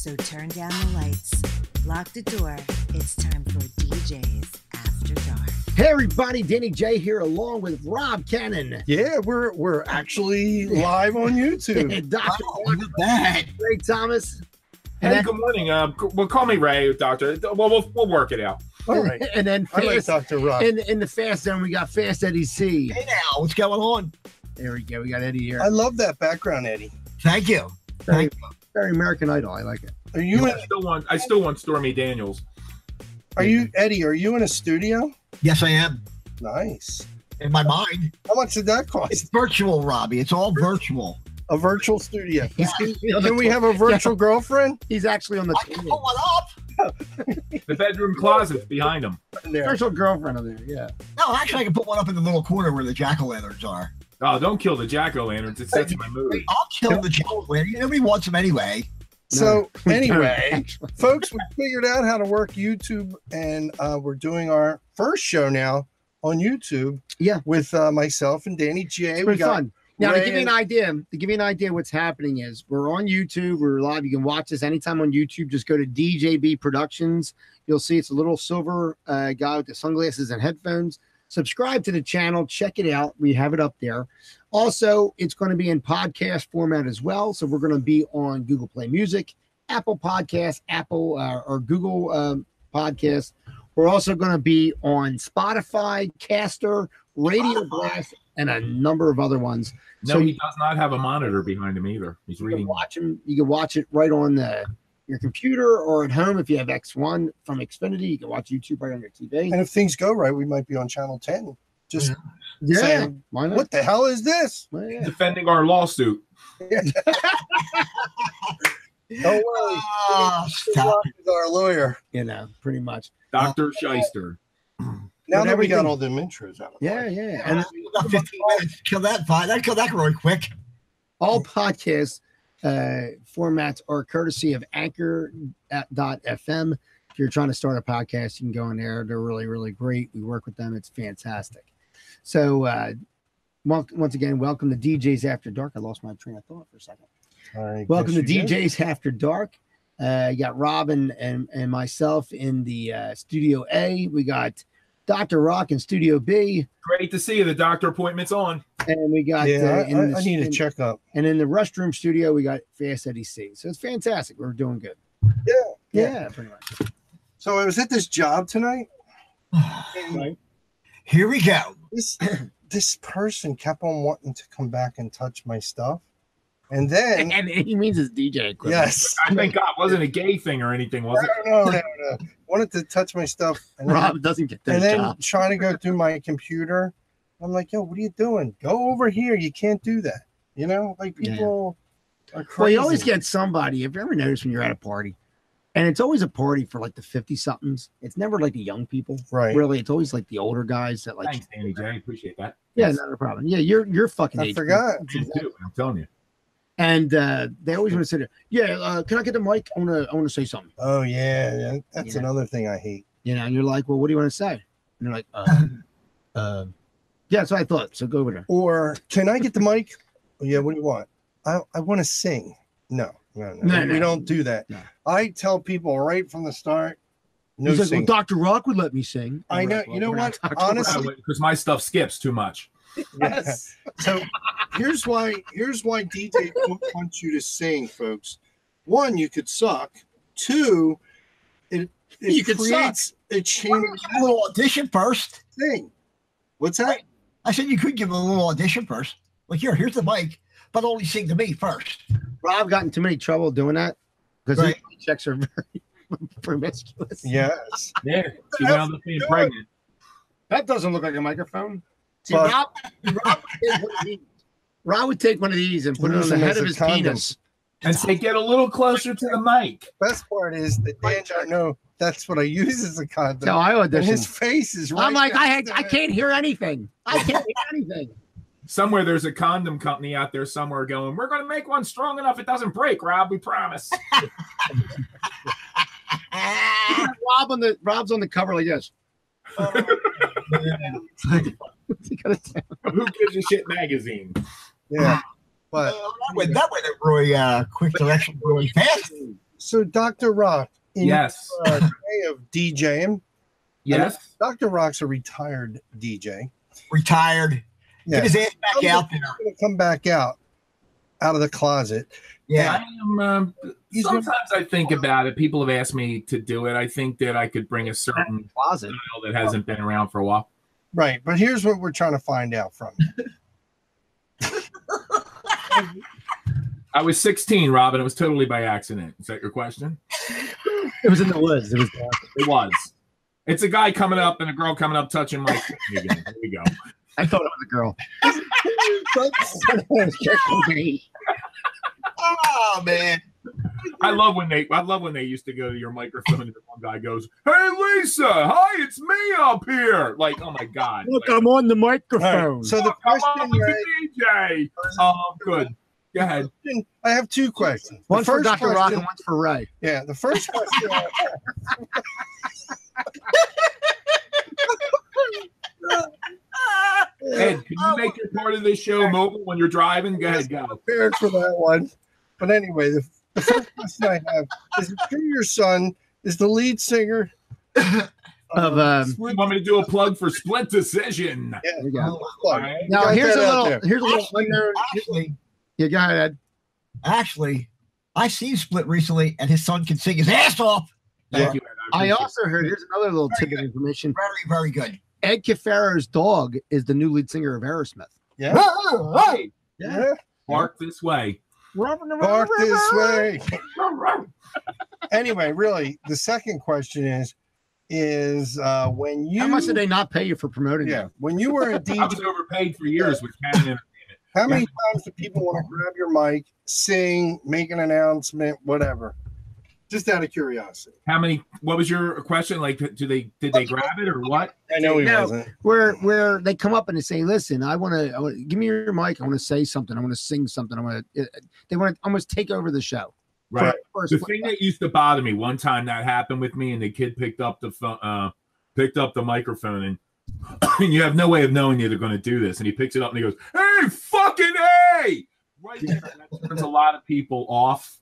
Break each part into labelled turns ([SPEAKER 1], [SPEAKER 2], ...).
[SPEAKER 1] So turn down the lights, lock the door. It's time for DJ's After Dark.
[SPEAKER 2] Hey everybody, Danny J here along with Rob Cannon.
[SPEAKER 3] Yeah, we're actually live on YouTube.
[SPEAKER 2] Dr.
[SPEAKER 4] Look at that.
[SPEAKER 2] Ray Thomas.
[SPEAKER 5] Hey, good morning. Well, call me Ray, Doctor. We'll work it out.
[SPEAKER 3] All right.
[SPEAKER 2] And then
[SPEAKER 3] I like Dr. Rob.
[SPEAKER 2] in the fast zone, we got Fast Eddie C.
[SPEAKER 4] Hey now, what's going on?
[SPEAKER 2] There we go. We got Eddie here.
[SPEAKER 3] I love that background, Eddie.
[SPEAKER 4] Thank you.
[SPEAKER 2] Very, very American Idol. I like it.
[SPEAKER 3] Are you
[SPEAKER 5] I still want Stormy Daniels.
[SPEAKER 3] Eddie, are you in a studio?
[SPEAKER 4] Yes, I am.
[SPEAKER 3] Nice.
[SPEAKER 4] In my mind.
[SPEAKER 3] How much did that cost?
[SPEAKER 4] It's virtual, Robbie. It's all virtual.
[SPEAKER 3] A virtual studio.
[SPEAKER 4] Yeah.
[SPEAKER 3] Can we have a virtual girlfriend?
[SPEAKER 2] He's actually on the
[SPEAKER 4] I can pull one up.
[SPEAKER 5] The bedroom closet behind him.
[SPEAKER 2] virtual girlfriend over there. Yeah.
[SPEAKER 4] No, actually, I can put one up in the little corner where the jack-o'-lanterns are.
[SPEAKER 5] Oh, don't kill the jack-o'-lanterns. It sets my mood.
[SPEAKER 4] I'll kill the jack-o'-lantern. Nobody wants them anyway.
[SPEAKER 3] So anyway,
[SPEAKER 2] Actually.
[SPEAKER 3] folks, we figured out how to work YouTube, and we're doing our first show now on YouTube.
[SPEAKER 2] Yeah.
[SPEAKER 3] With myself and Danny J.
[SPEAKER 2] It's been fun. Now, to
[SPEAKER 3] Ray
[SPEAKER 2] give you an idea, what's happening is we're on YouTube. We're live. You can watch us anytime on YouTube. Just go to DJB Productions. You'll see it's a little silver guy with the sunglasses and headphones. Subscribe to the channel. Check it out. We have it up there. Also, it's going to be in podcast format as well. So we're going to be on Google Play Music, Apple Podcasts, Apple or Google Podcasts. We're also going to be on Spotify, Caster, Radio Blast, and a number of other ones.
[SPEAKER 5] No, he does not have a monitor behind him either. He's
[SPEAKER 2] You
[SPEAKER 5] reading.
[SPEAKER 2] can watch it right on your computer or at home. If you have X1 from Xfinity, you can watch YouTube right on your TV.
[SPEAKER 3] And if things go right, we might be on Channel 10. Just
[SPEAKER 2] Yeah,
[SPEAKER 3] saying,
[SPEAKER 2] why not?
[SPEAKER 3] what the hell is this?
[SPEAKER 2] Well, yeah.
[SPEAKER 5] Defending our lawsuit.
[SPEAKER 3] Don't worry.
[SPEAKER 4] Stop.
[SPEAKER 3] He's our lawyer.
[SPEAKER 2] You know, pretty much.
[SPEAKER 5] Dr. Shyster.
[SPEAKER 3] Now that we got
[SPEAKER 2] everything-
[SPEAKER 3] all them intros out of the
[SPEAKER 2] Yeah,
[SPEAKER 3] way.
[SPEAKER 2] yeah.
[SPEAKER 4] And
[SPEAKER 2] And
[SPEAKER 4] we got 15 minutes. Kill that fine. I'd kill that really quick.
[SPEAKER 2] all podcast formats are courtesy of Anchor.fm. If you're trying to start a podcast, you can go in there. They're really, really great. We work with them. It's fantastic. So, once again, welcome to DJ's After Dark. I lost my train of thought for a second.
[SPEAKER 3] I
[SPEAKER 2] Welcome to
[SPEAKER 3] guess you did.
[SPEAKER 2] DJ's After Dark. You got Robin and myself in the Studio A. We got Dr. Rock in Studio B.
[SPEAKER 5] Great to see you. The doctor appointment's on.
[SPEAKER 2] And we got
[SPEAKER 3] Yeah,
[SPEAKER 2] in
[SPEAKER 3] I need a checkup.
[SPEAKER 2] And in the restroom studio, we got Fast Eddie C. So it's fantastic. We're doing good. Yeah, pretty much.
[SPEAKER 3] So I was at this job tonight.
[SPEAKER 2] Right.
[SPEAKER 4] Here we go.
[SPEAKER 3] This person kept on wanting to come back and touch my stuff. And then,
[SPEAKER 2] And he means his DJ equipment.
[SPEAKER 3] yes.
[SPEAKER 5] I thank God. Wasn't a gay thing or anything, was it?
[SPEAKER 3] No. Wanted to touch my stuff. And then,
[SPEAKER 2] Rob doesn't get that
[SPEAKER 3] and then
[SPEAKER 2] job.
[SPEAKER 3] trying to go through my computer. I'm like, yo, what are you doing? Go over here. You can't do that. You know, like people are crazy.
[SPEAKER 2] Well, you always get somebody. If you ever notice when you're at a party, and it's always a party for like the 50-somethings. It's never like the young people.
[SPEAKER 3] right.
[SPEAKER 2] Really, it's always like the older guys that like.
[SPEAKER 5] Thanks, Danny J. Appreciate that.
[SPEAKER 2] Yeah, not a problem. Yeah, you're fucking.
[SPEAKER 3] I
[SPEAKER 2] age
[SPEAKER 3] forgot.
[SPEAKER 2] group.
[SPEAKER 5] You too, I'm telling you.
[SPEAKER 2] And they always want to say, "Yeah, can I get the mic? I want to say something."
[SPEAKER 3] Oh yeah. That's
[SPEAKER 2] Yeah.
[SPEAKER 3] another thing I hate.
[SPEAKER 2] You know, and you're like, "Well, what do you want to say?" And they're like, "Yeah." So I thought. So go over there.
[SPEAKER 3] Or can I get the mic? Oh, yeah. What do you want? I want to sing. No.
[SPEAKER 2] No,
[SPEAKER 3] We
[SPEAKER 2] no.
[SPEAKER 3] don't do that.
[SPEAKER 2] No.
[SPEAKER 3] I tell people right from the start. No
[SPEAKER 2] He's like,
[SPEAKER 3] singing.
[SPEAKER 2] "Well, Dr. Rock would let me sing."
[SPEAKER 3] I
[SPEAKER 2] I'm
[SPEAKER 3] know.
[SPEAKER 2] like,
[SPEAKER 3] You know
[SPEAKER 2] we're not
[SPEAKER 3] what?
[SPEAKER 2] Dr. Rock.
[SPEAKER 3] Honestly,
[SPEAKER 5] Because my stuff skips too much.
[SPEAKER 3] yes. So here's why DJ wants you to sing, folks. One, you could suck. Two, it
[SPEAKER 2] You could
[SPEAKER 3] creates a chain
[SPEAKER 4] Give him a little audition first.
[SPEAKER 3] thing. What's that?
[SPEAKER 4] I said you could give him a little audition first. Like, here's the mic, but only sing to me first.
[SPEAKER 2] Rob got in too many trouble doing that because
[SPEAKER 4] Right.
[SPEAKER 2] his checks are very promiscuous.
[SPEAKER 3] Yes.
[SPEAKER 5] Yeah. She wound up being pregnant.
[SPEAKER 2] That doesn't look like a microphone. See,
[SPEAKER 3] But-
[SPEAKER 2] Rob would take one of these and put it on
[SPEAKER 3] Use
[SPEAKER 2] the
[SPEAKER 3] them
[SPEAKER 2] head
[SPEAKER 3] as
[SPEAKER 2] of
[SPEAKER 3] a
[SPEAKER 2] his
[SPEAKER 3] condom.
[SPEAKER 2] penis.
[SPEAKER 5] And say, get a little closer to the mic.
[SPEAKER 3] Best part is that Dan don't know that's what I use as a condom.
[SPEAKER 2] So I
[SPEAKER 3] and his
[SPEAKER 2] auditioned.
[SPEAKER 3] face is right.
[SPEAKER 2] I'm like, I
[SPEAKER 3] next to it.
[SPEAKER 2] can't hear anything. I can't hear anything.
[SPEAKER 5] Somewhere there's a condom company out there somewhere going, we're going to make one strong enough it doesn't break, Rob. We promise.
[SPEAKER 2] Rob's on the cover like this.
[SPEAKER 5] Who gives a shit magazine?
[SPEAKER 3] Yeah. But
[SPEAKER 4] That went a really quick direction, really fast.
[SPEAKER 3] So Dr. Rock, in
[SPEAKER 5] Yes.
[SPEAKER 3] your, day of DJing,
[SPEAKER 5] Yes.
[SPEAKER 3] Dr. Rock's a retired DJ.
[SPEAKER 4] Retired.
[SPEAKER 3] Yeah.
[SPEAKER 4] Get his ass back out there.
[SPEAKER 3] He's gonna come back out of the closet.
[SPEAKER 4] Yeah.
[SPEAKER 5] I am. Sometimes I think about it. People have asked me to do it. I think that I could bring a certain
[SPEAKER 2] Closet.
[SPEAKER 5] style that hasn't been around for a while.
[SPEAKER 3] Right, but here's what we're trying to find out from you.
[SPEAKER 5] I was 16, Robin. It was totally by accident. Is that your question?
[SPEAKER 2] It was in the woods.
[SPEAKER 5] It was. It's a guy coming up and a girl coming up touching my again. Here we go.
[SPEAKER 2] I thought it was a girl.
[SPEAKER 4] Oh man.
[SPEAKER 5] I love when they used to go to your microphone and the one guy goes, "Hey Lisa, hi, it's me up here." Like, oh my God.
[SPEAKER 2] Look,
[SPEAKER 5] like,
[SPEAKER 2] I'm on the microphone.
[SPEAKER 3] Right, so the
[SPEAKER 5] come
[SPEAKER 3] question,
[SPEAKER 5] on with
[SPEAKER 3] Ray,
[SPEAKER 5] the DJ. Good. Go ahead.
[SPEAKER 3] I have two questions.
[SPEAKER 2] One
[SPEAKER 3] The
[SPEAKER 2] for
[SPEAKER 3] first
[SPEAKER 2] Dr. Rock
[SPEAKER 3] question-
[SPEAKER 2] and one's for Ray.
[SPEAKER 3] Yeah, the first question.
[SPEAKER 5] Ed, can you make your part of this show mobile when you're driving? Go ahead, go.
[SPEAKER 3] Prepared for that one. But anyway, the first question I have is: it true your son is the lead singer
[SPEAKER 2] Of
[SPEAKER 5] You want me to do a plug for Split Decision?
[SPEAKER 3] Yeah,
[SPEAKER 2] There we go.
[SPEAKER 5] All right.
[SPEAKER 2] Now
[SPEAKER 3] Got
[SPEAKER 2] here's a
[SPEAKER 3] that out
[SPEAKER 2] little.
[SPEAKER 3] there.
[SPEAKER 2] Here's a little unknown. Yeah, go ahead, Ed.
[SPEAKER 4] Actually, I seen Split recently, and his son can sing his ass off.
[SPEAKER 5] Thank you, Ed.
[SPEAKER 2] I
[SPEAKER 5] appreciate
[SPEAKER 2] also heard. Here's another little tidbit of information.
[SPEAKER 4] Very, very good.
[SPEAKER 2] Ed Cufaro's dog is the new lead singer of Aerosmith.
[SPEAKER 3] Yeah.
[SPEAKER 4] Hey,
[SPEAKER 3] Yeah.
[SPEAKER 5] it. Bark this way.
[SPEAKER 3] Bark this way. Anyway, really, the second question is when you
[SPEAKER 2] How much did they not pay you for promoting
[SPEAKER 3] yeah
[SPEAKER 2] it?
[SPEAKER 3] when you were a
[SPEAKER 5] I
[SPEAKER 3] DJ,
[SPEAKER 5] was overpaid for years with Cannon.
[SPEAKER 3] how many times do people want to grab your mic, sing, make an announcement, whatever? Just out of curiosity.
[SPEAKER 5] How many? What was your question? Like, did they grab it or what?
[SPEAKER 3] I know he
[SPEAKER 2] No.
[SPEAKER 3] wasn't.
[SPEAKER 2] Where they come up and they say, "Listen, I want to give me your mic. I want to say something. I want to sing something. They want to almost take over the show."
[SPEAKER 5] Right.
[SPEAKER 2] First,
[SPEAKER 5] The thing that used to bother me one time that happened with me, and the kid picked up the phone, picked up the microphone, and you have no way of knowing they're going to do this, and he picks it up and he goes, "Hey, fucking hey!" Right there, that turns a lot of people off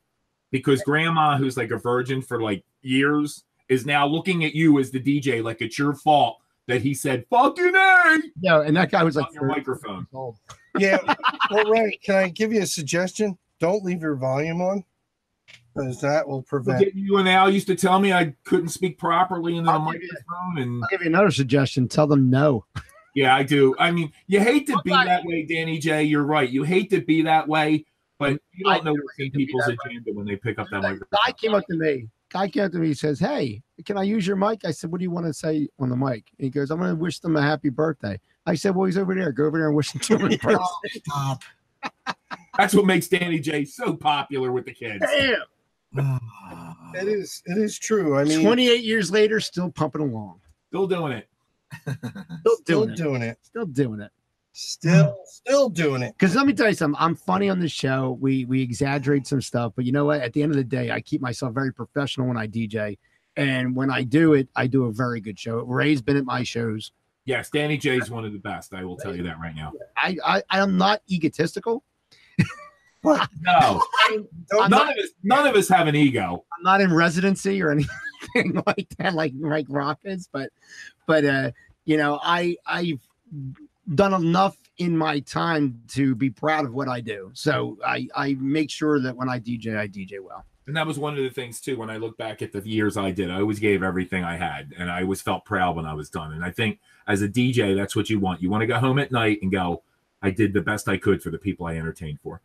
[SPEAKER 5] because Grandma, who's like a virgin for like years, is now looking at you as the DJ like it's your fault that he said "fucking hey"
[SPEAKER 2] yeah, and that guy was like
[SPEAKER 5] on your microphone.
[SPEAKER 3] Yeah. Well, Ray, can I give you a suggestion? Don't leave your volume on, because that will prevent.
[SPEAKER 5] Didn't you and Al used to tell me I couldn't speak properly into the
[SPEAKER 2] I'll give you-
[SPEAKER 5] microphone, and
[SPEAKER 2] I'll give you another suggestion. Tell them no.
[SPEAKER 5] yeah, I do. I mean, you hate to be that way, Danny J. You're right. You hate to be that way, but you don't know what's in people's agenda when they pick up that microphone.
[SPEAKER 2] Guy came up to me. He says, "Hey, can I use your mic?" I said, "What do you want to say on the mic?" And he goes, "I'm going to wish them a happy birthday." I said, "Well, he's over there. Go over there and wish him a birthday."
[SPEAKER 4] Stop.
[SPEAKER 5] That's what makes Danny J so popular with the kids.
[SPEAKER 2] Damn.
[SPEAKER 3] It is true. I mean,
[SPEAKER 2] 28 years later, still pumping along.
[SPEAKER 5] Still doing it.
[SPEAKER 3] still doing it.
[SPEAKER 2] Still doing it.
[SPEAKER 3] Still doing it.
[SPEAKER 2] Because let me tell you something. I'm funny on the show. We exaggerate some stuff, but you know what? At the end of the day, I keep myself very professional when I DJ, and when I do it, I do a very good show. Ray's been at my shows.
[SPEAKER 5] Yes, Danny J is one of the best. I will tell you that right now.
[SPEAKER 2] I am not egotistical.
[SPEAKER 5] No, none of us have an ego.
[SPEAKER 2] I'm not in residency or anything like that, like Rock is. But you know, I've done enough in my time to be proud of what I do. So I make sure that when I DJ well.
[SPEAKER 5] And that was one of the things too. When I look back at the years I did, I always gave everything I had, and I always felt proud when I was done. And I think as a DJ, that's what you want. You want to go home at night and go, "I did the best I could for the people I entertained for."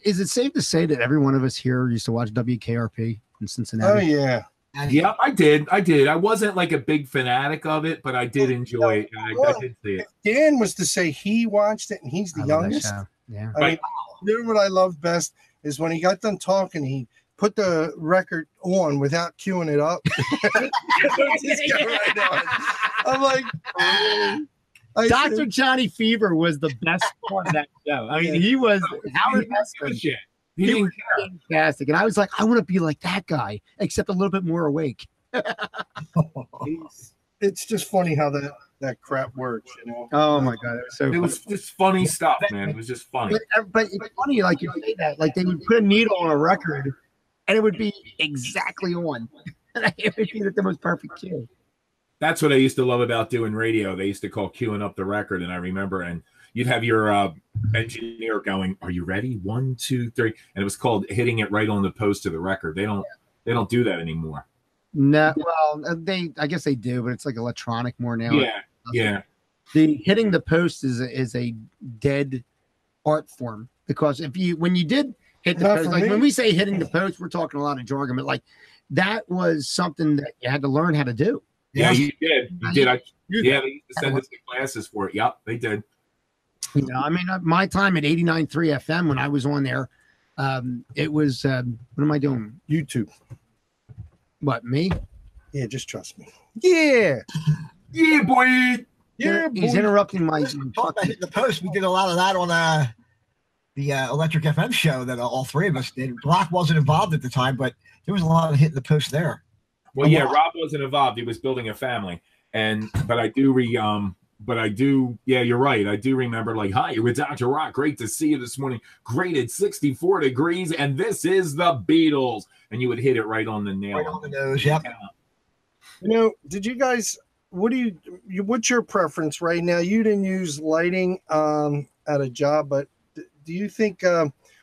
[SPEAKER 2] Is it safe to say that every one of us here used to watch WKRP in Cincinnati?
[SPEAKER 3] Oh yeah.
[SPEAKER 5] Yeah, I did. I wasn't like a big fanatic of it, but I did enjoy it. I did see it.
[SPEAKER 3] Dan was to say he watched it, and he's the
[SPEAKER 2] I love that
[SPEAKER 3] youngest.
[SPEAKER 2] show. Yeah.
[SPEAKER 3] I mean, you know what I love best is when he got done talking, he put the record on without queuing it up. Just go right on. I'm like,
[SPEAKER 2] Dr. Johnny Fever was the best part of that show. I mean, he was Howard Heston.
[SPEAKER 5] Shit.
[SPEAKER 2] He
[SPEAKER 5] He
[SPEAKER 2] was
[SPEAKER 5] didn't
[SPEAKER 2] fantastic. And I was like, I want to be like that guy, except a little bit more awake.
[SPEAKER 3] it's just funny how that crap works, you know.
[SPEAKER 2] Oh my God. It was so
[SPEAKER 5] It
[SPEAKER 2] funny.
[SPEAKER 5] was just funny stuff, man. It was just funny.
[SPEAKER 2] But it's funny, like you say that, like they would put a needle on a record and it would be exactly on. And it would be the most perfect cue.
[SPEAKER 5] That's what I used to love about doing radio. They used to call queuing up the record, and I remember, and you'd have your engineer going, "Are you ready? 1, 2, 3," and it was called hitting it right on the post of the record. They don't do that anymore.
[SPEAKER 2] No, well, I guess they do, but it's like electronic more now.
[SPEAKER 5] Yeah.
[SPEAKER 2] The hitting the post is a dead art form, because when you did hit the post, like when we say hitting the post, we're talking a lot of jargon, but like that was something that you had to learn how to do.
[SPEAKER 5] Yeah, you did. You did. They used to send us the classes for it. Yep, they did.
[SPEAKER 2] You know, I mean, my time at 89.3 FM when I was on there, it was, what am I doing?
[SPEAKER 3] YouTube.
[SPEAKER 2] What, me?
[SPEAKER 3] Yeah, just trust me. Yeah.
[SPEAKER 5] Yeah, boy.
[SPEAKER 3] Yeah,
[SPEAKER 2] he's interrupting my
[SPEAKER 4] Talking about hitting the post. We did a lot of that on the Electric FM show that all three of us did. Block wasn't involved at the time, but there was a lot of hitting the post there.
[SPEAKER 5] Well, yeah, Rob wasn't involved. He was building a family, but I do yeah, you're right. I do remember, like, "Hi, it's Dr. Rock. Great to see you this morning. Great at 64 degrees, and this is the Beatles." And you would hit it right on the nail.
[SPEAKER 4] Right on the nose, yep.
[SPEAKER 3] You know, did you guys? What's your preference right now? You didn't use lighting at a job, but do you think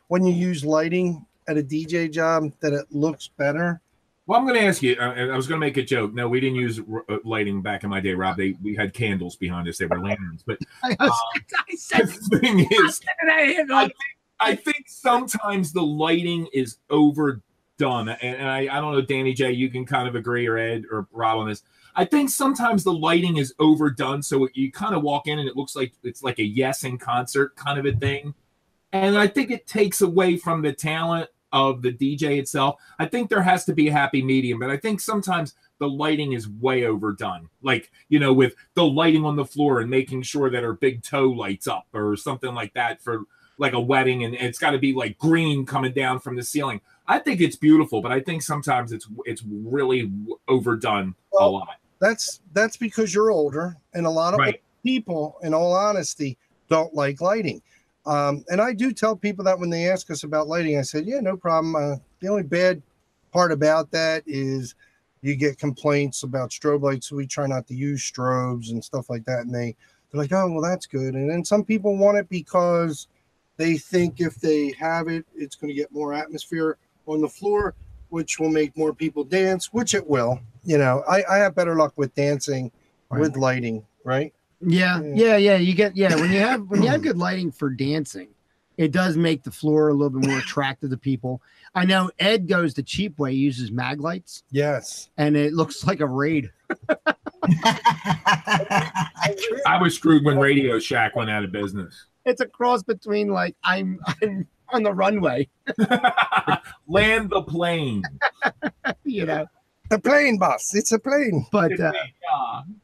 [SPEAKER 3] when you use lighting at a DJ job that it looks better?
[SPEAKER 5] Well, I'm going to ask you. I was going to make a joke. No, we didn't use lighting back in my day, Rob. We had candles behind us. They were lanterns. But the thing is, I think sometimes the lighting is overdone. And I don't know, Danny J, you can kind of agree, or Ed or Rob on this. I think sometimes the lighting is overdone, so you kind of walk in and it looks like it's like a Yes in concert kind of a thing. And I think it takes away from the talent of the DJ itself. I think there has to be a happy medium, but I think sometimes the lighting is way overdone. Like, you know, with the lighting on the floor and making sure that her big toe lights up or something like that for like a wedding, and it's got to be like green coming down from the ceiling. I think it's beautiful, but I think sometimes it's really overdone a lot.
[SPEAKER 3] That's because you're older, and a lot of people, in all honesty, don't like lighting. And I do tell people that when they ask us about lighting, I said, yeah, no problem. The only bad part about that is you get complaints about strobe lights. So we try not to use strobes and stuff like that. And they're like, oh, well, that's good. And then some people want it because they think if they have it, it's going to get more atmosphere on the floor, which will make more people dance, which it will. You know, I have better luck with dancing with lighting, right?
[SPEAKER 2] Yeah. You get when you have good lighting for dancing, it does make the floor a little bit more attractive to people. I know Ed goes the cheap way, he uses mag lights.
[SPEAKER 3] Yes. And
[SPEAKER 2] it looks like a raid.
[SPEAKER 5] I was screwed when Radio Shack went out of business.
[SPEAKER 2] It's a cross between like I'm on the runway.
[SPEAKER 5] Land the plane.
[SPEAKER 2] You know.
[SPEAKER 3] The plane, boss. It's a plane.
[SPEAKER 2] But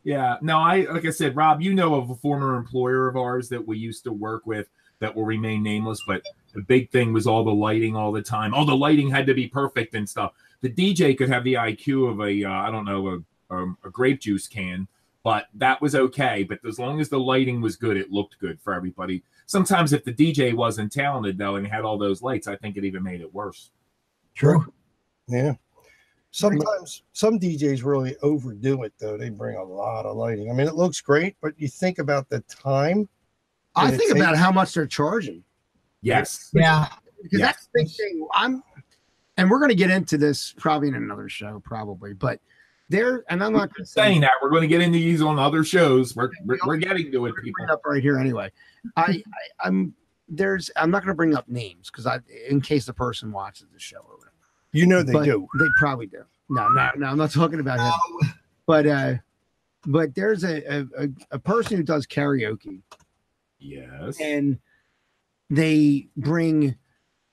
[SPEAKER 5] yeah. No, like I said, Rob, you know of a former employer of ours that we used to work with that will remain nameless, but the big thing was all the lighting all the time. All the lighting had to be perfect and stuff. The DJ could have the IQ of a grape juice can, but that was okay. But as long as the lighting was good, it looked good for everybody. Sometimes if the DJ wasn't talented, though, and had all those lights, I think it even made it worse.
[SPEAKER 3] True. Yeah. Sometimes some DJs really overdo it, though. They bring a lot of lighting. I mean, it looks great, but you think about the time.
[SPEAKER 2] I think about how much they're charging.
[SPEAKER 5] Yes.
[SPEAKER 2] Yeah. Because that's the big thing. And we're going to get into this probably in another show, but and I'm not
[SPEAKER 5] saying that we're going to get into these on other shows. We're getting to it. People
[SPEAKER 2] up right here anyway. I'm not going to bring up names because in case the person watches the show or whatever.
[SPEAKER 3] You know they do.
[SPEAKER 2] They probably do. No, I'm not talking about him. But there's a person who does karaoke.
[SPEAKER 5] Yes.
[SPEAKER 2] And they bring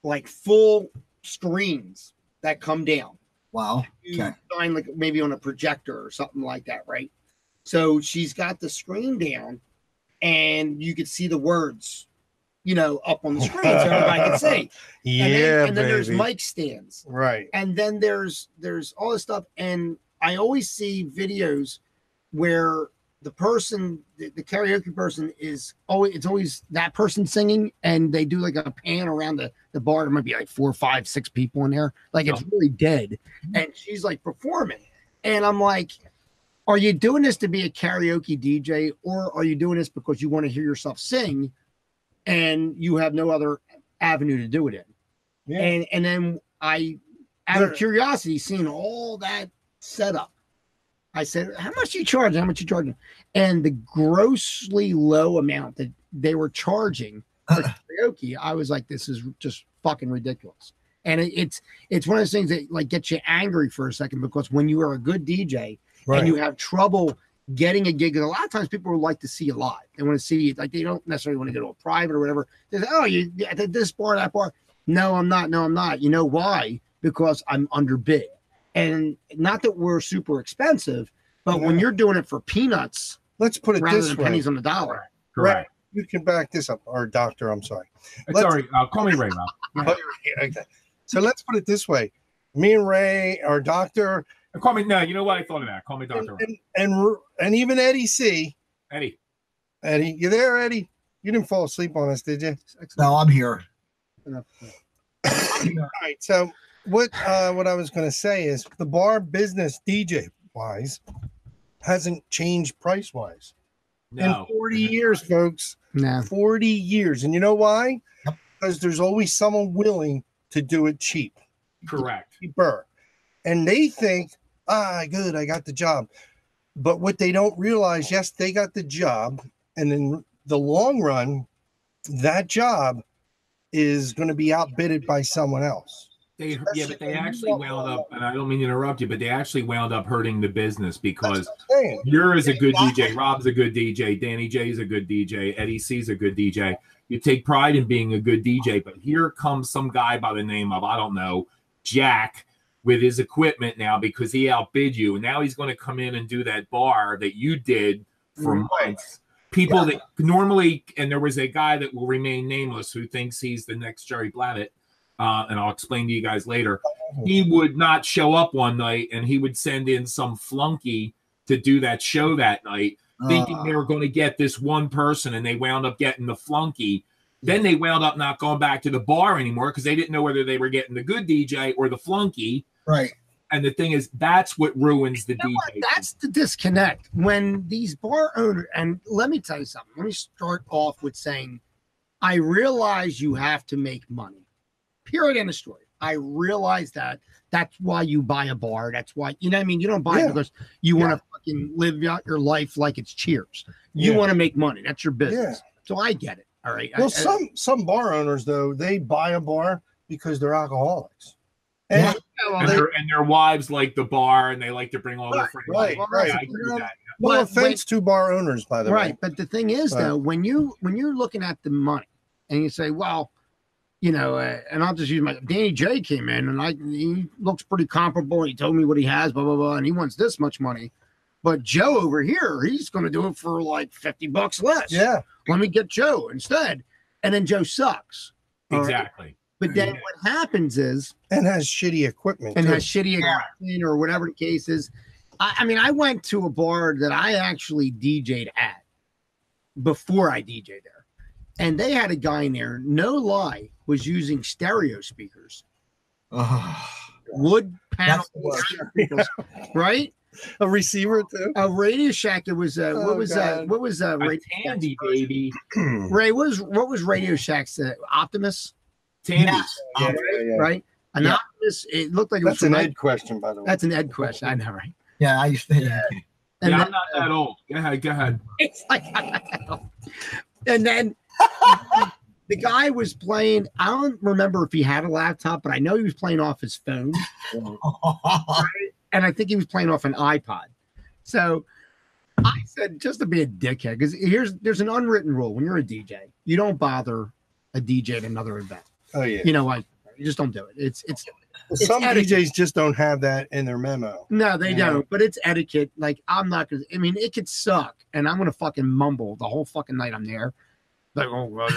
[SPEAKER 2] like full screens that come down.
[SPEAKER 4] Wow. Okay.
[SPEAKER 2] Shine like maybe on a projector or something like that, right? So she's got the screen down and you could see the words, you know, up on the screen so everybody can see. And then there's mic stands.
[SPEAKER 3] Right.
[SPEAKER 2] And then there's all this stuff. And I always see videos where the person, the karaoke person is always, it's always that person singing, and they do like a pan around the bar. There might be like 4, 5, 6 people in there. Like it's really dead. And she's like performing. And I'm like, are you doing this to be a karaoke DJ, or are you doing this because you want to hear yourself sing and you have no other avenue to do it in? Yeah. And then I, out of curiosity, seeing all that setup, I said, how much are you charging? How much are you charging? And the grossly low amount that they were charging for karaoke, I was like, this is just fucking ridiculous. And it's one of those things that like gets you angry for a second, because when you are a good DJ and you have trouble getting a gig, and a lot of times people would like to see you live. They want to see you, like they don't necessarily want to go to a private or whatever. They say, oh, you at this bar, that bar. No, I'm not. No, I'm not. You know why? Because I'm underbid. And not that we're super expensive, but when you're doing it for peanuts,
[SPEAKER 3] let's put it this way,
[SPEAKER 2] pennies on the dollar.
[SPEAKER 5] Correct.
[SPEAKER 3] You can back this up, or doctor. I'm sorry.
[SPEAKER 5] Sorry, call me Ray.
[SPEAKER 3] Okay. So let's put it this way: me and Ray, our doctor.
[SPEAKER 5] Call me. No, you know what? I thought of that. Call me Doctor.
[SPEAKER 3] And even Eddie C.
[SPEAKER 5] Eddie,
[SPEAKER 3] you there, Eddie? You didn't fall asleep on us, did you?
[SPEAKER 4] No, I'm here.
[SPEAKER 3] All right. So what I was going to say is the bar business DJ wise hasn't changed price wise in 40 years, folks.
[SPEAKER 2] No.
[SPEAKER 3] 40 years. And you know why? Because there's always someone willing to do it cheap.
[SPEAKER 5] Correct.
[SPEAKER 3] Cheaper. And they think, good, I got the job. But what they don't realize, yes, they got the job. And in the long run, that job is going to be outbidded by someone else.
[SPEAKER 5] But they actually wound up, and I don't mean to interrupt you, but they actually wound up hurting the business, because you're a good DJ, Rob's a good DJ, Danny J's a good DJ, Eddie C's a good DJ. You take pride in being a good DJ, but here comes some guy by the name of, I don't know, Jack, with his equipment now, because he outbid you, and now he's going to come in and do that bar that you did for months. People that normally, and there was a guy that will remain nameless who thinks he's the next Jerry Blavitt, and I'll explain to you guys later. He would not show up one night, and he would send in some flunky to do that show that night, thinking they were going to get this one person, and they wound up getting the flunky. Then they wound up not going back to the bar anymore because they didn't know whether they were getting the good DJ or the flunky.
[SPEAKER 4] Right.
[SPEAKER 5] And the thing is, that's what ruins the DJ.
[SPEAKER 2] That's the disconnect. When these bar owners, and let me tell you something. Let me start off with saying, I realize you have to make money. Period. End of story. I realize that. That's why you buy a bar. That's why, you know what I mean? You don't buy it because you want to fucking live out your life like it's Cheers. You want to make money. That's your business. So I get it. All right.
[SPEAKER 3] Well, some bar owners, though, they buy a bar because they're alcoholics. And,
[SPEAKER 5] and their wives like the bar, and they like to bring all their friends.
[SPEAKER 3] Right.
[SPEAKER 5] I agree with that.
[SPEAKER 3] No offense to bar owners, by the way.
[SPEAKER 2] Right. But the thing is, though, when you're looking at the money and you say, well, you know, and I'll just use Danny J came in, and he looks pretty comparable. He told me what he has, blah, blah, blah, and he wants this much money. But Joe over here, he's going to do it for like $50 less.
[SPEAKER 3] Yeah.
[SPEAKER 2] Let me get Joe instead. And then Joe sucks.
[SPEAKER 5] Exactly.
[SPEAKER 2] Right? But then what happens is,
[SPEAKER 3] and has shitty equipment,
[SPEAKER 2] or whatever the case is. I mean, I went to a bar that I actually DJ'd at before I DJ'd there, and they had a guy in there, no lie, was using stereo speakers, wood panel speakers, right?
[SPEAKER 3] A receiver too.
[SPEAKER 2] A Radio Shack. It was what was Radio
[SPEAKER 5] Tandy, baby.
[SPEAKER 2] Ray, what was Radio Shack's Optimus?
[SPEAKER 5] Tandy.
[SPEAKER 2] Right? An Optimus. It looked like it was
[SPEAKER 3] an Ed question, by the way.
[SPEAKER 2] That's an Ed question. I know, right?
[SPEAKER 4] Yeah, I used to.
[SPEAKER 5] And I'm not that old. Go ahead.
[SPEAKER 2] It's like, and then the guy was playing. I don't remember if he had a laptop, but I know he was playing off his phone. Right? And I think he was playing off an iPod. So I said, just to be a dickhead, because there's an unwritten rule. When you're a DJ, you don't bother a DJ at another event.
[SPEAKER 3] Oh yeah.
[SPEAKER 2] You know what? You just don't do it. It's
[SPEAKER 3] some DJs just don't have that in their memo.
[SPEAKER 2] No, they don't. But it's etiquette. Like, I'm not gonna. I mean, it could suck, and I'm gonna fucking mumble the whole fucking night I'm there. Like, oh, well,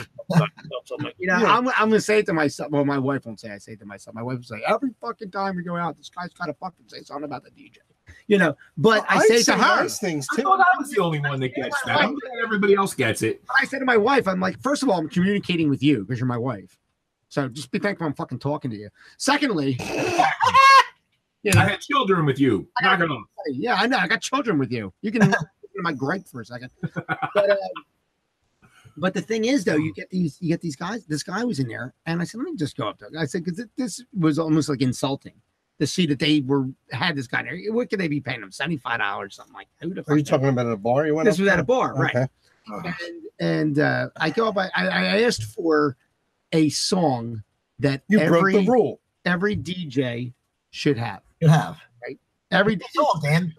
[SPEAKER 2] you know, I'm gonna say it to myself. Well, my wife won't say. I say it to myself. My wife will say, every fucking time we go out, this guy's gotta fucking say something about the DJ. you know. But I say to her,
[SPEAKER 3] nice things
[SPEAKER 5] I
[SPEAKER 3] too.
[SPEAKER 5] thought I was the only one that gets that. I'm glad everybody else gets it.
[SPEAKER 2] I said to my wife, I'm like, first of all, I'm communicating with you because you're my wife. So just be thankful I'm fucking talking to you. Secondly, you know,
[SPEAKER 5] I had children with you. Knock it off.
[SPEAKER 2] yeah, I know. I got children with you. You can listen to my gripe for a second. But the thing is, though, you get these guys. This guy was in there, and I said, let me just go up to him. I said, because this was almost like insulting to see that they had this guy there. What could they be paying him? $75, something like that. Who the fuck
[SPEAKER 3] Are you talking about at a bar? You went
[SPEAKER 2] This
[SPEAKER 3] up
[SPEAKER 2] was at
[SPEAKER 3] to?
[SPEAKER 2] a bar, right?
[SPEAKER 3] Okay.
[SPEAKER 2] And I go up. I asked for a song that
[SPEAKER 3] You broke the rule.
[SPEAKER 2] every DJ should have.
[SPEAKER 4] You have.
[SPEAKER 2] Every
[SPEAKER 4] Song, Dan.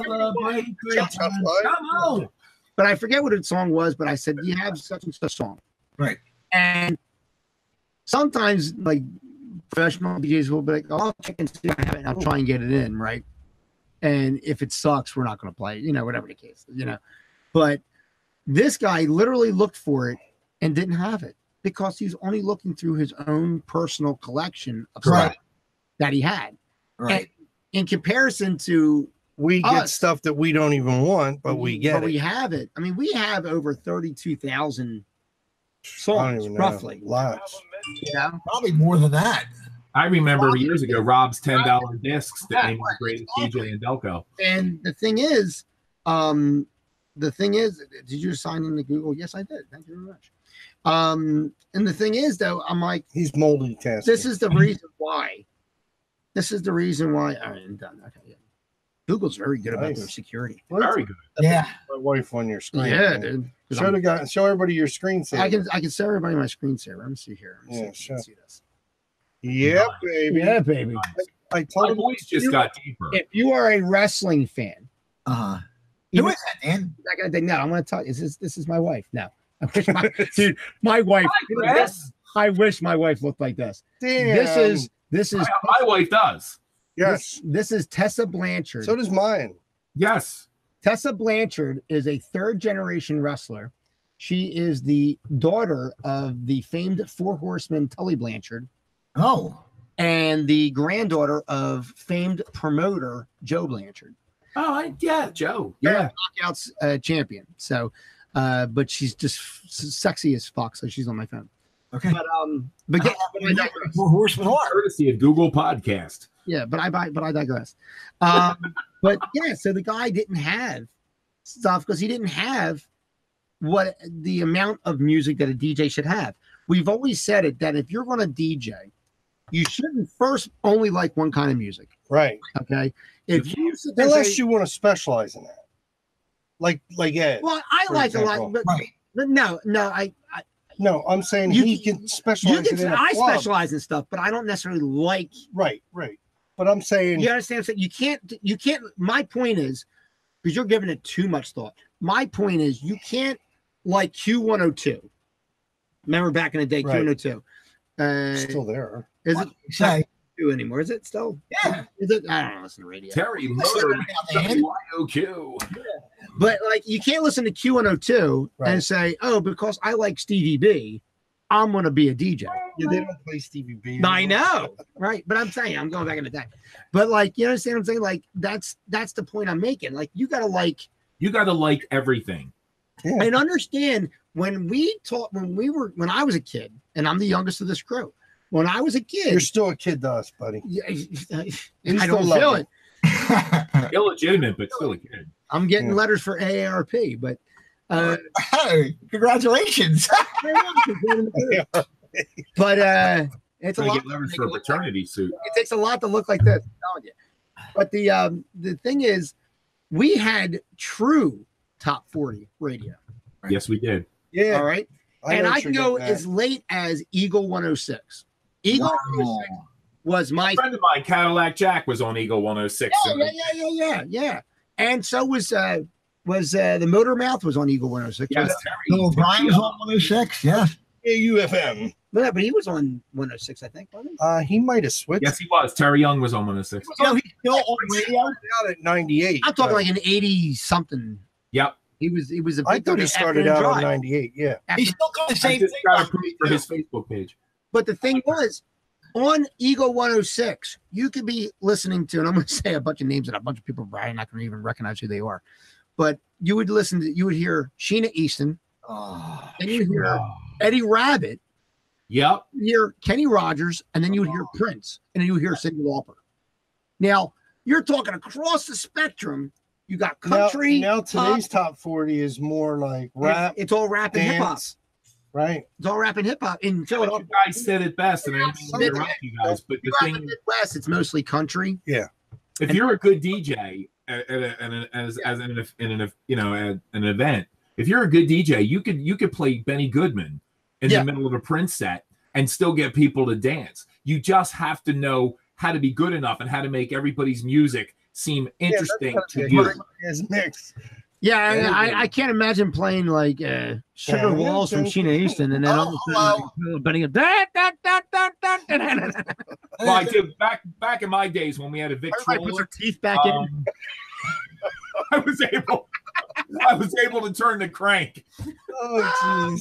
[SPEAKER 5] Celebrate great times. Come on.
[SPEAKER 2] But I forget what the song was, but I said, you have such and such song.
[SPEAKER 4] Right.
[SPEAKER 2] And sometimes, like, professional DJs will be like, oh, I'll check and see if I have it, and I'll try and get it in, right? And if it sucks, we're not going to play it, you know, whatever the case is, you know. But this guy literally looked for it and didn't have it because he's only looking through his own personal collection of stuff that he had.
[SPEAKER 4] Right.
[SPEAKER 2] And in comparison to
[SPEAKER 3] We get
[SPEAKER 2] us,
[SPEAKER 3] stuff that we don't even want, but we get
[SPEAKER 2] but
[SPEAKER 3] it.
[SPEAKER 2] we have it. I mean, we have over 32,000
[SPEAKER 3] I don't
[SPEAKER 2] songs,
[SPEAKER 3] even know.
[SPEAKER 2] roughly.
[SPEAKER 3] Lots.
[SPEAKER 2] You know?
[SPEAKER 4] Probably more than that.
[SPEAKER 5] I remember years ago, Rob's $10 discs that named the greatest DJ in Delco.
[SPEAKER 2] And the thing is, did you sign into Google? Yes, I did. Thank you very much. And the thing is, though, I'm like,
[SPEAKER 3] He's multitasking.
[SPEAKER 2] this is the reason why. This is the reason why. All right, I'm done. Okay, yeah. Google's very good about
[SPEAKER 3] Nice.
[SPEAKER 2] their security.
[SPEAKER 5] Very good.
[SPEAKER 4] Yeah.
[SPEAKER 3] My wife on your screen.
[SPEAKER 2] Yeah, dude. 'Cause
[SPEAKER 3] Show the guy. Show everybody your screensaver.
[SPEAKER 2] I can show everybody my screensaver. Let me see here. Let me
[SPEAKER 3] Yeah,
[SPEAKER 2] see if you can
[SPEAKER 3] sure.
[SPEAKER 2] see this.
[SPEAKER 3] Yeah, baby.
[SPEAKER 2] Yeah, baby.
[SPEAKER 3] I
[SPEAKER 5] My
[SPEAKER 3] told him.
[SPEAKER 5] voice just got deeper.
[SPEAKER 2] If you are a wrestling fan,
[SPEAKER 4] Uh-huh.
[SPEAKER 2] even-
[SPEAKER 4] Who is that, Dan?
[SPEAKER 2] I'm not gonna think. No, I'm gonna tell you. This is my wife. No, I wish my dude, my wife.
[SPEAKER 5] Chris.
[SPEAKER 2] I wish my wife looked like this.
[SPEAKER 3] Damn.
[SPEAKER 2] This is
[SPEAKER 5] My wife does.
[SPEAKER 3] Yes.
[SPEAKER 2] this is Tessa Blanchard.
[SPEAKER 3] So does mine.
[SPEAKER 5] Yes.
[SPEAKER 2] Tessa Blanchard is a third generation wrestler. She is the daughter of the famed Four Horsemen Tully Blanchard
[SPEAKER 4] Oh.
[SPEAKER 2] and the granddaughter of famed promoter Joe Blanchard.
[SPEAKER 5] Oh, yeah, Joe.
[SPEAKER 2] Yeah, knockouts champion. So, but she's just sexy as fuck. So she's on my phone.
[SPEAKER 4] Okay.
[SPEAKER 2] But yeah, but I digress.
[SPEAKER 4] Four Horsemen are.
[SPEAKER 5] Courtesy of Google Podcast.
[SPEAKER 2] Yeah, but I digress. But yeah, so the guy didn't have stuff because he didn't have what the amount of music that a DJ should have. We've always said it that if you're going to DJ, you shouldn't first only like one kind of music.
[SPEAKER 3] Right.
[SPEAKER 2] Okay. If you sit there and
[SPEAKER 3] Unless
[SPEAKER 2] say,
[SPEAKER 3] you want to specialize in that. Like Ed.
[SPEAKER 2] well, I
[SPEAKER 3] for
[SPEAKER 2] like
[SPEAKER 3] example.
[SPEAKER 2] a lot, but,
[SPEAKER 4] Right.
[SPEAKER 2] but no, I
[SPEAKER 3] No, I'm saying
[SPEAKER 2] You-
[SPEAKER 3] he can specialize
[SPEAKER 2] you can.
[SPEAKER 3] in a
[SPEAKER 2] I
[SPEAKER 3] club.
[SPEAKER 2] specialize in stuff, but I don't necessarily like.
[SPEAKER 3] Right. But I'm saying
[SPEAKER 2] You understand? What I'm saying? You can't. My point is, because you're giving it too much thought. My point is, you can't like Q102. Remember back in the day,
[SPEAKER 3] Right.
[SPEAKER 2] Q102.
[SPEAKER 3] still there.
[SPEAKER 2] Is
[SPEAKER 4] What
[SPEAKER 2] it
[SPEAKER 4] do you say?
[SPEAKER 2] Q anymore? Is it still?
[SPEAKER 4] Yeah.
[SPEAKER 2] Is it? I don't listen to radio.
[SPEAKER 5] Terry
[SPEAKER 4] Listen
[SPEAKER 5] Motor.
[SPEAKER 4] about Dan.
[SPEAKER 5] WYOQ.
[SPEAKER 2] But like, you can't listen to Q102
[SPEAKER 3] Right.
[SPEAKER 2] and say, "Oh, because I like Stevie B, I'm going to be a DJ."
[SPEAKER 3] Yeah, they don't play Stevie B.
[SPEAKER 2] I know, right? But I'm saying, I'm going back in the day. But like, you understand what I'm saying? Like, that's the point I'm making. Like, you gotta like
[SPEAKER 5] You got to like everything.
[SPEAKER 3] Yeah.
[SPEAKER 2] and understand when I was a kid, and I'm the youngest of this crew. When I was a
[SPEAKER 3] You're
[SPEAKER 2] kid,
[SPEAKER 3] still a kid to us, buddy.
[SPEAKER 2] I
[SPEAKER 3] still
[SPEAKER 2] don't
[SPEAKER 3] love
[SPEAKER 2] feel
[SPEAKER 3] you.
[SPEAKER 2] it.
[SPEAKER 5] Illegitimate, but still a kid.
[SPEAKER 2] I'm getting
[SPEAKER 3] Yeah.
[SPEAKER 2] letters for AARP, but
[SPEAKER 4] Hey, congratulations.
[SPEAKER 2] but it's a
[SPEAKER 5] Trying to
[SPEAKER 2] lot.
[SPEAKER 5] get letters for a fraternity suit.
[SPEAKER 2] It takes a lot to look like this. I'm telling you. But the thing is, we had true top 40 radio.
[SPEAKER 5] Yes, we did.
[SPEAKER 3] Yeah.
[SPEAKER 2] All right.
[SPEAKER 3] I
[SPEAKER 2] And
[SPEAKER 3] know
[SPEAKER 2] I
[SPEAKER 3] what
[SPEAKER 2] can
[SPEAKER 3] you're
[SPEAKER 2] go
[SPEAKER 3] getting at.
[SPEAKER 2] as late as Eagle 106. Eagle 106 was my
[SPEAKER 5] A friend of mine, Cadillac Jack, was on Eagle 106.
[SPEAKER 2] yeah. And so was the Motor Mouth was on Eagle 106.
[SPEAKER 5] Yes,
[SPEAKER 4] Bill
[SPEAKER 5] Terry.
[SPEAKER 4] O'Brien was on 106. Yes.
[SPEAKER 3] AUFM.
[SPEAKER 2] But he was on 106, I think, wasn't he?
[SPEAKER 3] He might have switched.
[SPEAKER 5] Yes, he was. Terry Young was on 106.
[SPEAKER 4] You know, he's still on radio.
[SPEAKER 3] Out at 98.
[SPEAKER 2] I'm talking like an 80 something.
[SPEAKER 5] Yep.
[SPEAKER 2] He was a
[SPEAKER 3] I
[SPEAKER 2] big
[SPEAKER 3] thought he
[SPEAKER 2] time
[SPEAKER 3] started
[SPEAKER 2] afternoon
[SPEAKER 3] out on
[SPEAKER 2] drive.
[SPEAKER 3] 98. Yeah.
[SPEAKER 2] After-
[SPEAKER 4] He's still doing the
[SPEAKER 5] I
[SPEAKER 4] same
[SPEAKER 5] just
[SPEAKER 4] thing.
[SPEAKER 5] got approved for his Facebook page.
[SPEAKER 2] But the thing was, on Eagle 106, you could be listening to, and I'm going to say a bunch of names that a bunch of people are not going to even recognize who they are, but you would hear Sheena Easton, and you hear Eddie Rabbit, you hear Kenny Rogers, and then you would hear Prince, and then you would hear Cyndi Lauper. Now, you're talking across the spectrum. You got country.
[SPEAKER 3] Now today's top 40 is more like rap.
[SPEAKER 2] It's all rap and hip hop.
[SPEAKER 3] Right.
[SPEAKER 2] It's all rap and hip hop. In Philadelphia,
[SPEAKER 5] you guys said it best, and I don't mean to interrupt you guys, but the thing in
[SPEAKER 2] Midwest, it's mostly country.
[SPEAKER 3] Yeah.
[SPEAKER 5] If you're a good DJ at an event, if you're a good DJ, you could play Benny Goodman in the middle of a Prince set and still get people to dance. You just have to know how to be good enough and how to make everybody's music seem interesting to you.
[SPEAKER 3] His mix.
[SPEAKER 2] Yeah, I can't imagine playing like Sugar Walls from Sheena Easton and then all of a sudden Benny
[SPEAKER 5] Well, I did back in my days when we had a Victrola.
[SPEAKER 2] Put their teeth back in.
[SPEAKER 5] I was able to turn the crank.
[SPEAKER 3] Oh jeez.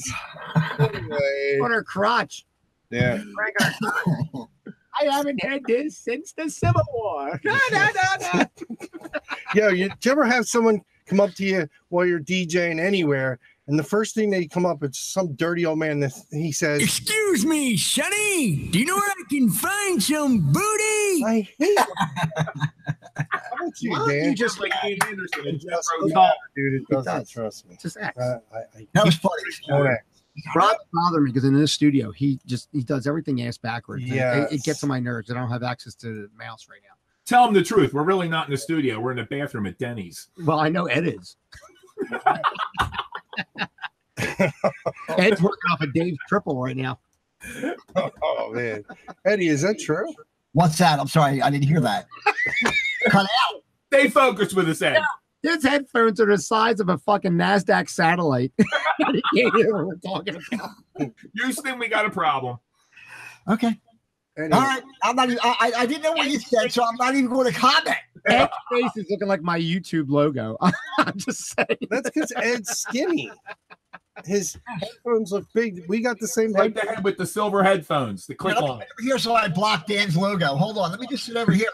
[SPEAKER 3] Anyway.
[SPEAKER 2] On her crotch.
[SPEAKER 3] Yeah.
[SPEAKER 2] I haven't had this since the Civil War.
[SPEAKER 3] Yo, do you ever have someone come up to you while you're DJing anywhere, and the first thing they come up, it's some dirty old man that he says,
[SPEAKER 6] "Excuse me, Sonny, do you know where I can find some booty?"
[SPEAKER 3] I hate How about you, Dan?
[SPEAKER 2] You just
[SPEAKER 5] like Ian Anderson and Jeff
[SPEAKER 3] dude, it doesn't trust me.
[SPEAKER 2] Just act.
[SPEAKER 4] That was funny.
[SPEAKER 2] Rob bothers me because in this studio he does everything ass backwards.
[SPEAKER 3] Yeah,
[SPEAKER 2] it gets on my nerves. I don't have access to the mouse right now.
[SPEAKER 5] Tell him the truth. We're really not in the studio. We're in the bathroom at Denny's.
[SPEAKER 2] Well, I know Ed is. Ed's working off a Dave triple right now.
[SPEAKER 3] Oh man, Eddie, is that true?
[SPEAKER 4] What's that? I'm sorry, I didn't hear that. Cut out.
[SPEAKER 5] Stay focused with us, Ed.
[SPEAKER 2] His headphones are the size of a fucking NASDAQ satellite. He can't hear what we're talking about.
[SPEAKER 5] Houston, we got a problem.
[SPEAKER 4] Okay.
[SPEAKER 3] Anyway.
[SPEAKER 4] All right. I'm not even, I didn't know what you said, so I'm not even going to comment.
[SPEAKER 2] Ed's face is looking like my YouTube logo. I'm just saying.
[SPEAKER 3] That's because Ed's skinny. His headphones look big. We got the same
[SPEAKER 5] Right the head with the silver headphones. The click on.
[SPEAKER 4] Over here, so I blocked Dan's logo. Hold on. Let me just sit over here.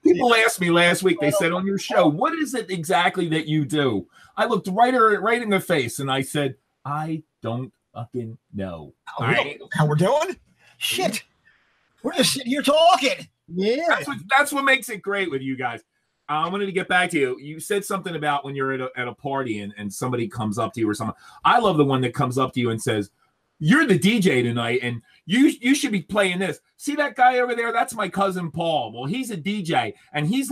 [SPEAKER 5] People asked me last week, they said on your show, what is it exactly that you do? I looked right in the face and I said, I don't fucking know.
[SPEAKER 4] Oh, right? How we're doing? Shit. We're just sitting here talking.
[SPEAKER 2] Yeah.
[SPEAKER 5] That's what makes it great with you guys. I wanted to get back to you. You said something about when you're at a party and somebody comes up to you or something. I love the one that comes up to you and says, you're the DJ tonight and you should be playing this. See that guy over there? That's my cousin Paul. Well, he's a DJ and he's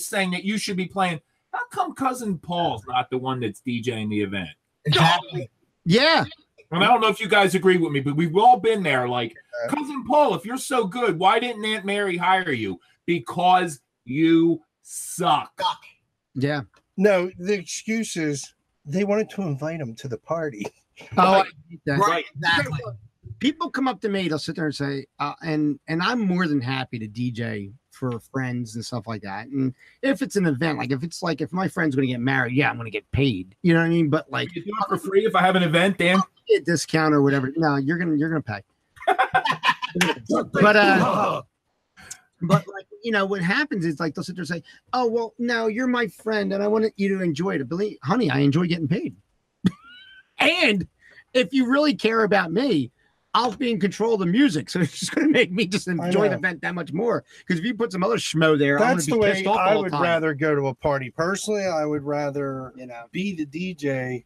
[SPEAKER 5] saying that you should be playing. How come cousin Paul's not the one that's DJing the event?
[SPEAKER 4] Exactly.
[SPEAKER 2] Yeah.
[SPEAKER 5] And I don't know if you guys agree with me, but we've all been there. Like, cousin Paul, if you're so good, why didn't Aunt Mary hire you? Because you suck.
[SPEAKER 2] Yeah.
[SPEAKER 3] No, the excuse is they wanted to invite him to the party.
[SPEAKER 2] Oh,
[SPEAKER 4] right. Exactly.
[SPEAKER 2] People come up to me, they'll sit there and say, and I'm more than happy to DJ for friends and stuff like that. And if it's an event, if my friend's going to get married, yeah, I'm going to get paid. You know what I mean? But like,
[SPEAKER 5] you do it for free if I have an event, Dan?
[SPEAKER 2] A discount or whatever. No, you're gonna pay. But like, you know, what happens is like they'll sit there and say, oh, well, no, you're my friend and I want you to enjoy it. Believe, honey, I enjoy getting paid. And if you really care about me, I'll be in control of the music. So it's just going to make me just enjoy the event that much more. Because if you put some other schmo there,
[SPEAKER 3] that's
[SPEAKER 2] I'm
[SPEAKER 3] the
[SPEAKER 2] be
[SPEAKER 3] way I would
[SPEAKER 2] time.
[SPEAKER 3] rather go to a party. Personally, I would rather be the DJ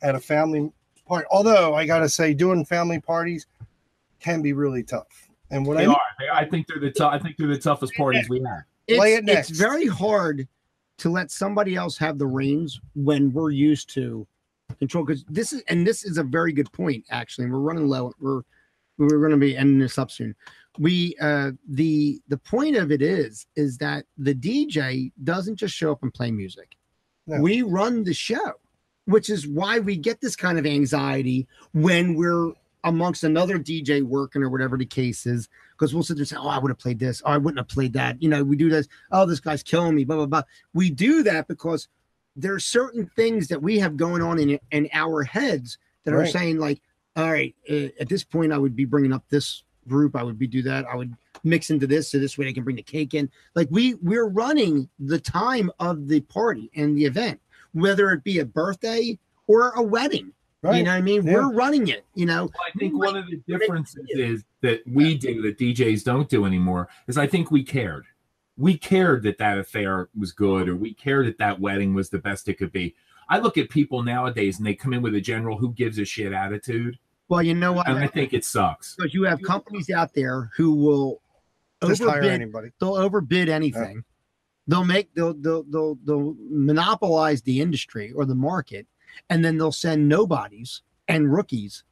[SPEAKER 3] at a family party. Although I got to say, doing family parties can be really tough. And what
[SPEAKER 5] I think they're the toughest parties we have.
[SPEAKER 2] It's very hard to let somebody else have the reins when we're used to control, because this is a very good point actually, and we're running low. We're going to be ending this up soon. The point of it is that the DJ doesn't just show up and play music. No. We run the show, which is why we get this kind of anxiety when we're amongst another DJ working or whatever the case is, because we'll sit there and say, oh, I would have played this, oh, I wouldn't have played that. You know, we do this, oh, this guy's killing me, blah, blah, blah. We do that because there are certain things that we have going on in our heads that are saying like, all right, at this point, I would be bringing up this group. I would do that. I would mix into this so this way they can bring the cake in. Like we're running the time of the party and the event, whether it be a birthday or a wedding. Right. You know what I mean? Yeah. We're running it, you know.
[SPEAKER 5] Well, I think one of the differences is that we do that DJs don't do anymore is I think we cared. We cared that affair was good, or we cared that wedding was the best it could be. I look at people nowadays and they come in with a general who gives a shit attitude.
[SPEAKER 2] Well, you know what?
[SPEAKER 5] And I think it sucks.
[SPEAKER 2] Because you have companies out there who will
[SPEAKER 3] just hire anybody.
[SPEAKER 2] They'll overbid anything. Yeah. They'll monopolize the industry or the market, and then they'll send nobodies and rookies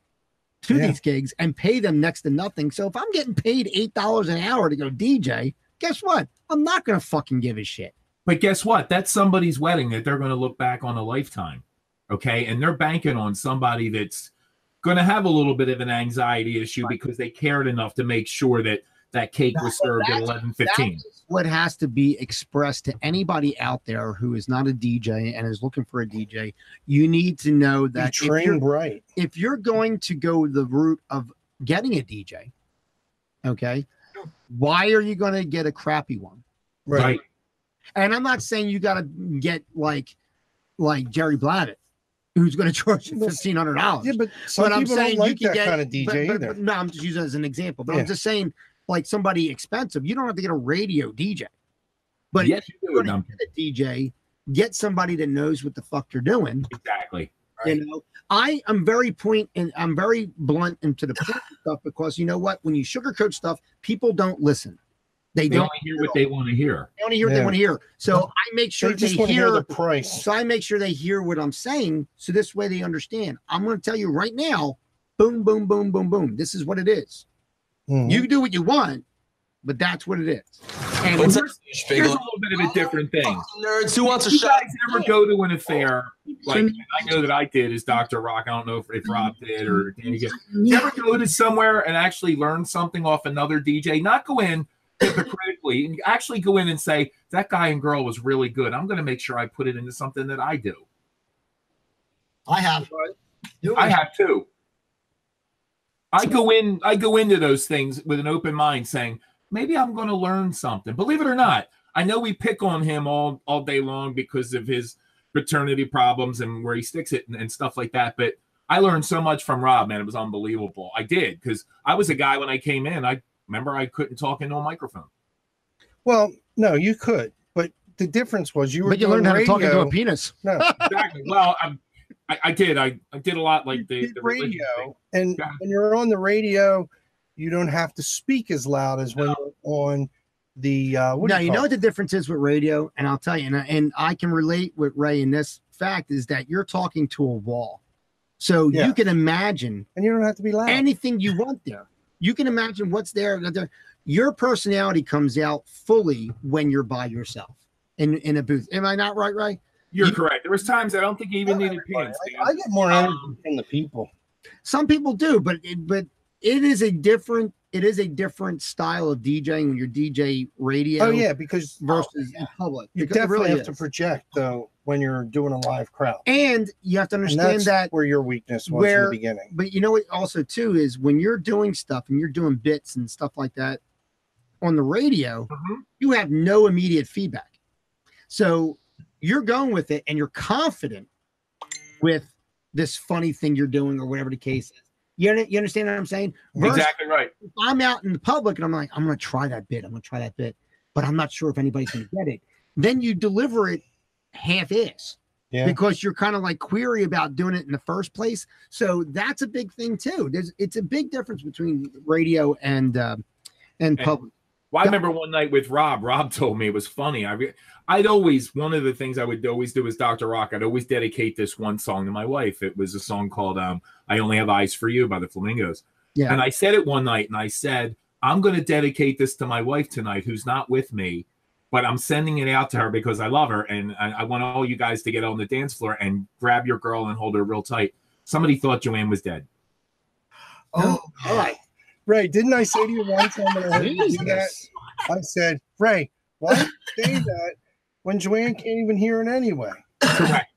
[SPEAKER 2] to these gigs and pay them next to nothing. So if I'm getting paid $8 an hour to go DJ, guess what? I'm not going to fucking give a shit.
[SPEAKER 5] But guess what? That's somebody's wedding that they're going to look back on a lifetime. Okay. And they're banking on somebody that's going to have a little bit of an anxiety issue because they cared enough to make sure that cake was served at 11:15.
[SPEAKER 2] That's what has to be expressed to anybody out there who is not a DJ and is looking for a DJ. You need to know that if you're going to go the route of getting a DJ, okay, why are you going to get a crappy one?
[SPEAKER 5] Right.
[SPEAKER 2] And I'm not saying you got to get like Jerry Blavitt, who's going to charge you $1,500.
[SPEAKER 3] Yeah, but some people don't like that kind of DJ either.
[SPEAKER 2] No, I'm just using it as an example. But I'm just saying, like somebody expensive, you don't have to get a radio DJ. But
[SPEAKER 5] yes,
[SPEAKER 2] if you're going to get a DJ, get somebody that knows what the fuck they're doing.
[SPEAKER 5] Exactly.
[SPEAKER 2] Right. You know, I'm very blunt and to the point stuff, because you know what? When you sugarcoat stuff, people don't listen. They don't
[SPEAKER 5] hear what they want to hear.
[SPEAKER 2] They only hear what they want to hear. So I make sure
[SPEAKER 3] they hear the price.
[SPEAKER 2] So I make sure they hear what I'm saying. So this way they understand. I'm going to tell you right now, boom, boom, boom, boom, boom. This is what it is. Mm-hmm. You do what you want, but that's what it is. And
[SPEAKER 5] here's a little bit of a different thing.
[SPEAKER 7] Nerds, who wants a
[SPEAKER 5] shot?
[SPEAKER 7] shot?
[SPEAKER 5] You guys ever go to an affair? Like I know that I did, as Dr. Rock. I don't know if Rob did or Danny did. You ever go to somewhere and actually learn something off another DJ? Not go in hypocritically, and actually go in and say, that guy and girl was really good. I'm going to make sure I put it into something that I do.
[SPEAKER 4] I have.
[SPEAKER 5] I have too. I go into those things with an open mind, saying, maybe I'm going to learn something. Believe it or not, I know we pick on him all day long because of his paternity problems and where he sticks it and stuff like that. But I learned so much from Rob, man. It was unbelievable. I did, because I was a guy when I came in. I remember I couldn't talk into a microphone.
[SPEAKER 3] Well, no, you could. But the difference was you
[SPEAKER 2] learned how to talk into a penis.
[SPEAKER 3] No.
[SPEAKER 5] Exactly. Well, I did. I did a lot like the
[SPEAKER 3] radio. And when you're on the radio, you don't have to speak as loud as when you're on the
[SPEAKER 2] you know what the difference is with radio, and I'll tell you, and I can relate with Ray in this fact, is that you're talking to a wall. So you can imagine,
[SPEAKER 3] and you don't have to be loud,
[SPEAKER 2] anything you want there. You can imagine what's there. Your personality comes out fully when you're by yourself in a booth. Am I not right, Ray?
[SPEAKER 5] You're correct. There was times I don't think you even needed pants.
[SPEAKER 3] I get more energy from the people.
[SPEAKER 2] Some people do, but it is a different style of DJing when you're DJ radio.
[SPEAKER 3] Oh yeah, because
[SPEAKER 2] versus in public.
[SPEAKER 3] You definitely have to project though when you're doing a live crowd.
[SPEAKER 2] And you have to understand that
[SPEAKER 3] where your weakness was in the beginning.
[SPEAKER 2] But you know what also too is when you're doing stuff and you're doing bits and stuff like that on the radio, you have no immediate feedback. So you're going with it and you're confident with this funny thing you're doing or whatever the case is. You understand what I'm saying?
[SPEAKER 5] Exactly right.
[SPEAKER 2] If I'm out in the public and I'm like, I'm going to try that bit. But I'm not sure if anybody's going to get it. Then you deliver it half-ass because you're kind of like query about doing it in the first place. So that's a big thing too. It's a big difference between radio and public.
[SPEAKER 5] Well, I remember one night with Rob. Rob told me, it was funny. One of the things I would always do as Dr. Rock, I'd always dedicate this one song to my wife. It was a song called I Only Have Eyes for You by the Flamingos. Yeah. And I said it one night, and I said, I'm going to dedicate this to my wife tonight, who's not with me, but I'm sending it out to her because I love her, and I want all you guys to get on the dance floor and grab your girl and hold her real tight. Somebody thought Joanne was dead.
[SPEAKER 3] Oh, all right. Ray, didn't I say to you one time when I heard you do that? I said, Ray, why say that when Joanne can't even hear it anyway?
[SPEAKER 5] Correct.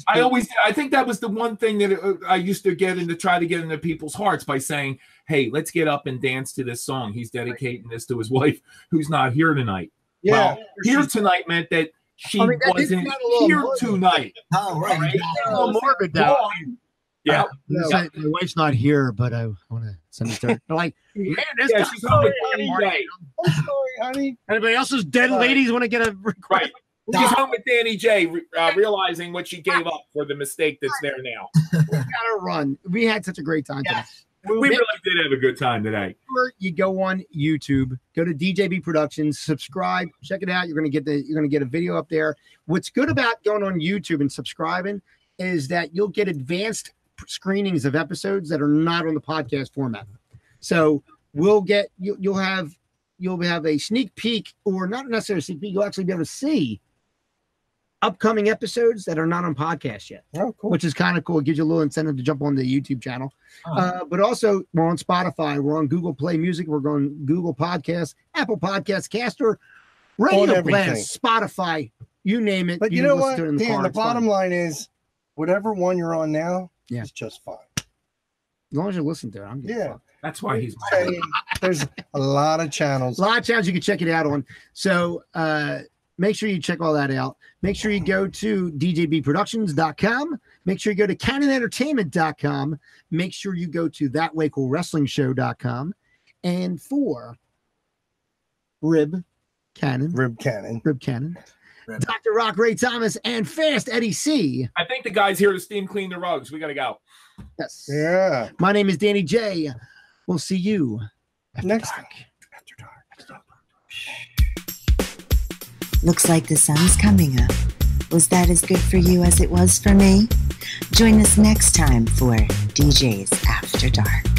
[SPEAKER 5] I think that was the one thing that I used to try to get into people's hearts by saying, hey, let's get up and dance to this song. He's dedicating this to his wife who's not here tonight.
[SPEAKER 3] Yeah.
[SPEAKER 5] Well, here tonight meant that she wasn't here tonight.
[SPEAKER 4] Oh, right.
[SPEAKER 2] A little morbid, though.
[SPEAKER 5] Yeah.
[SPEAKER 2] My wife's not here, but I want to send it to her. They're like, man, this
[SPEAKER 5] Yeah,
[SPEAKER 2] guy's
[SPEAKER 5] she's home with Danny J.
[SPEAKER 3] I'm sorry, honey.
[SPEAKER 2] Anybody else's dead ladies want to get a request?
[SPEAKER 5] Right. She's home with Danny J, realizing what she gave up for the mistake that's there now.
[SPEAKER 2] We gotta run. We had such a great time today.
[SPEAKER 5] We really did have a good time today.
[SPEAKER 2] You go on YouTube, go to DJB Productions, subscribe, check it out. You're gonna get a video up there. What's good about going on YouTube and subscribing is that you'll get advanced screenings of episodes that are not on the podcast format. So you'll have a sneak peek, or not necessarily a sneak peek. You'll actually be able to see upcoming episodes that are not on podcast yet.
[SPEAKER 3] Oh, cool.
[SPEAKER 2] Which is kind of cool. It gives you a little incentive to jump on the YouTube channel. But also, we're on Spotify. We're on Google Play Music. We're on Google Podcasts, Apple Podcasts, Caster, Radio Blast, Spotify, you name it.
[SPEAKER 3] But you know what, Dan, the bottom line is, whatever one you're on now is just fine.
[SPEAKER 2] As long as you listen to it, I'm good.
[SPEAKER 5] That's why he's
[SPEAKER 3] there's a lot of channels.
[SPEAKER 2] A lot of channels you can check it out on. So make sure you check all that out. Make sure you go to djbproductions.com. Make sure you go to canonentertainment.com. Make sure you go to thatwaycoolwrestlingshow.com. And for Rib Cannon, Dr. Rock Ray Thomas, and Fast Eddie C.
[SPEAKER 5] I think the guy's here to steam clean the rugs. We got to go.
[SPEAKER 2] Yes.
[SPEAKER 3] Yeah.
[SPEAKER 2] My name is Danny J. We'll see you
[SPEAKER 3] next
[SPEAKER 2] dark.
[SPEAKER 3] After dark.
[SPEAKER 1] Looks like the sun's coming up. Was that as good for you as it was for me? Join us next time for DJ's After Dark.